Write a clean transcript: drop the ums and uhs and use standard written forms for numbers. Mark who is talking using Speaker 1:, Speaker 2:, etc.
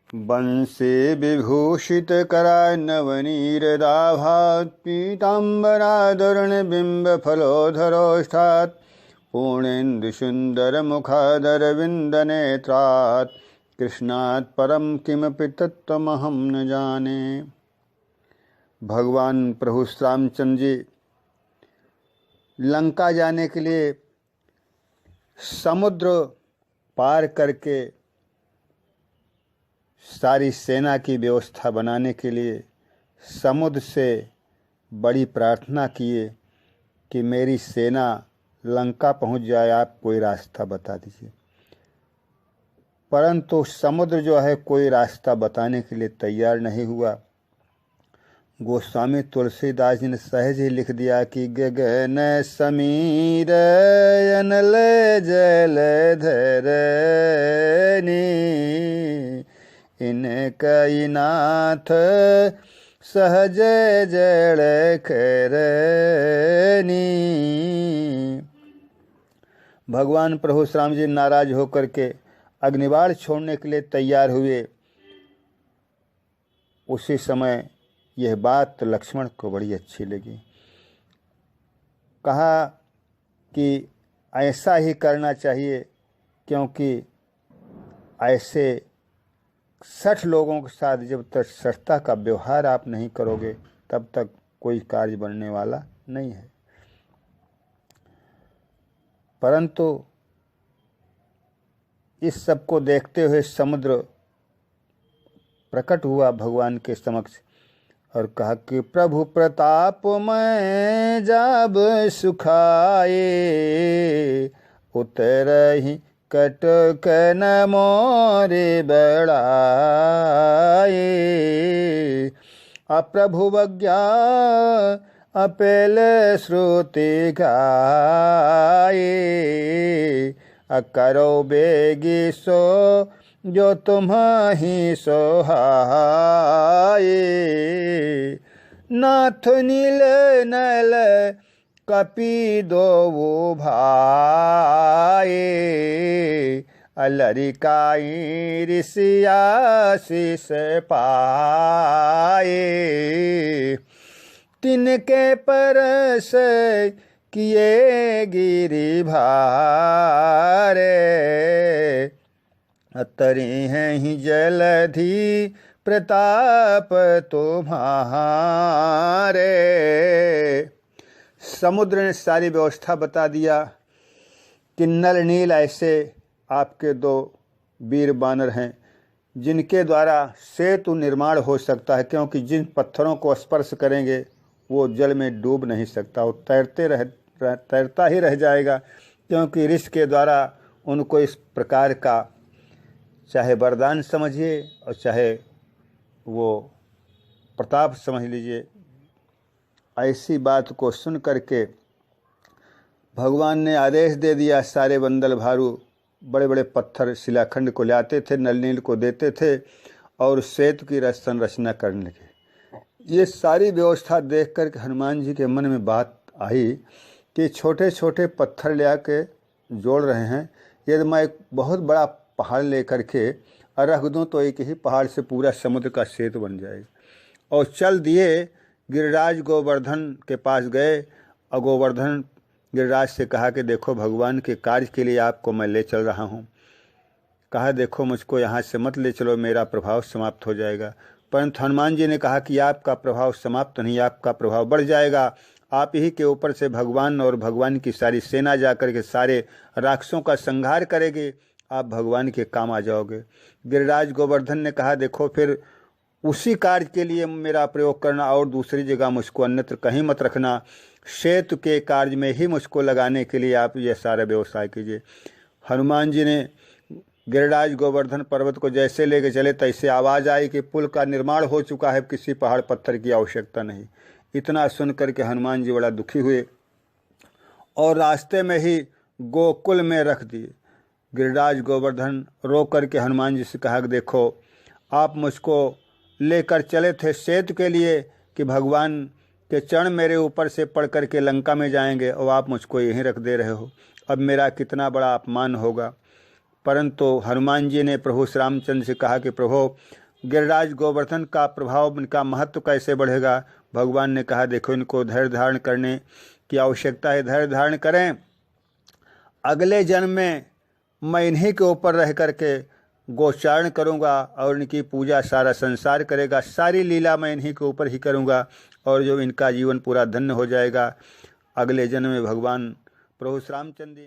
Speaker 1: वंशे विभूषित कराय नवनीरदाभात् पीताम्बरादरुणबिम्बफलोधरोष्ठात् पूर्णेन्दुसुन्दरमुखादरविन्दनेत्रात् कृष्णात् परम किमपि तत्त्वमहं न जाने। भगवान प्रभु रामचंद्र जी लंका जाने के लिए समुद्र पार करके सारी सेना की व्यवस्था बनाने के लिए समुद्र से बड़ी प्रार्थना किए कि मेरी सेना लंका पहुंच जाए, आप कोई रास्ता बता दीजिए। परंतु समुद्र जो है कोई रास्ता बताने के लिए तैयार नहीं हुआ। गोस्वामी तुलसीदास जी ने सहज ही लिख दिया कि गगन समीर अनल जलधरनी इनकई नाथ सहज जड़ करनी। भगवान प्रभु श्री राम जी नाराज होकर के अग्निबाण छोड़ने के लिए तैयार हुए। उसी समय यह बात लक्ष्मण को बड़ी अच्छी लगी। कहा कि ऐसा ही करना चाहिए, क्योंकि ऐसे 60 लोगों के साथ जब तक सठता का व्यवहार आप नहीं करोगे तब तक कोई कार्य बनने वाला नहीं है। परंतु इस सब को देखते हुए समुद्र प्रकट हुआ भगवान के समक्ष और कहा कि प्रभु प्रताप मैं जाब सुखाए उतरहि कटक न मोरे बढ़ाए। अप्रभु बज्ञा अपेल श्रुति गाए अकरो बेगी सो जो तुम्हि सोहाए। नाथ नील नल कपि दोवो भाए अलरिकाई ऋषिया शिष पाए। तिनके परस किए गिरि भारे अतरी हैं ही जलधि प्रताप तुम्हारे। समुद्र ने सारी व्यवस्था बता दिया कि नल नील ऐसे आपके 2 वीर बानर हैं जिनके द्वारा सेतु निर्माण हो सकता है, क्योंकि जिन पत्थरों को स्पर्श करेंगे वो जल में डूब नहीं सकता, वो तैरता ही रह जाएगा, क्योंकि ऋषि के द्वारा उनको इस प्रकार का चाहे वरदान समझिए और चाहे वो प्रताप समझ लीजिए। ऐसी बात को सुन करके भगवान ने आदेश दे दिया। सारे बंदल भारू बड़े बड़े पत्थर शिलाखंड को लाते थे, नल नील को देते थे और सेतु की संरचना करने लगे। ये सारी व्यवस्था देख कर हनुमान जी के मन में बात आई कि छोटे छोटे पत्थर ले आके जोड़ रहे हैं, यदि मैं एक बहुत बड़ा पहाड़ लेकर के रख दूँ तो एक ही पहाड़ से पूरा समुद्र का सेतु बन जाएगा। और चल दिए, गिरिराज गोवर्धन के पास गए और गोवर्धन गिरिराज से कहा कि देखो भगवान के कार्य के लिए आपको मैं ले चल रहा हूँ। कहा देखो मुझको यहाँ से मत ले चलो, मेरा प्रभाव समाप्त हो जाएगा। परंतु हनुमान जी ने कहा कि आपका प्रभाव समाप्त नहीं, आपका प्रभाव बढ़ जाएगा। आप ही के ऊपर से भगवान और भगवान की सारी सेना जाकर के सारे राक्षसों का संहार करेगी, आप भगवान के काम आ जाओगे। गिरिराज गोवर्धन ने कहा देखो फिर उसी कार्य के लिए मेरा प्रयोग करना और दूसरी जगह मुझको अन्यत्र कहीं मत रखना, सेतु के कार्य में ही मुझको लगाने के लिए आप यह सारा व्यवसाय कीजिए। हनुमान जी ने गिरिराज गोवर्धन पर्वत को जैसे लेके चले तैसे आवाज़ आई कि पुल का निर्माण हो चुका है, किसी पहाड़ पत्थर की आवश्यकता नहीं। इतना सुन करके हनुमान जी बड़ा दुखी हुए और रास्ते में ही गोकुल में रख दिए। गिरिराज गोवर्धन रो करके हनुमान जी से कहा कि देखो आप मुझको लेकर चले थे सेतु के लिए कि भगवान के चरण मेरे ऊपर से पड़ करके लंका में जाएंगे और आप मुझको यहीं रख दे रहे हो, अब मेरा कितना बड़ा अपमान होगा। परंतु हनुमान जी ने प्रभु श्री रामचंद्र से कहा कि प्रभु गिरिराज गोवर्धन का प्रभाव, इनका महत्व कैसे बढ़ेगा। भगवान ने कहा देखो इनको धैर्य धारण करने की आवश्यकता है, धैर्य धारण करें। अगले जन्म में मैं इन्हीं के ऊपर रह करके गोचारण करूँगा और इनकी पूजा सारा संसार करेगा, सारी लीला मैं इन्हीं के ऊपर ही करूँगा और जो इनका जीवन पूरा धन्य हो जाएगा। अगले जन्म में भगवान प्रभु श्री रामचंद्र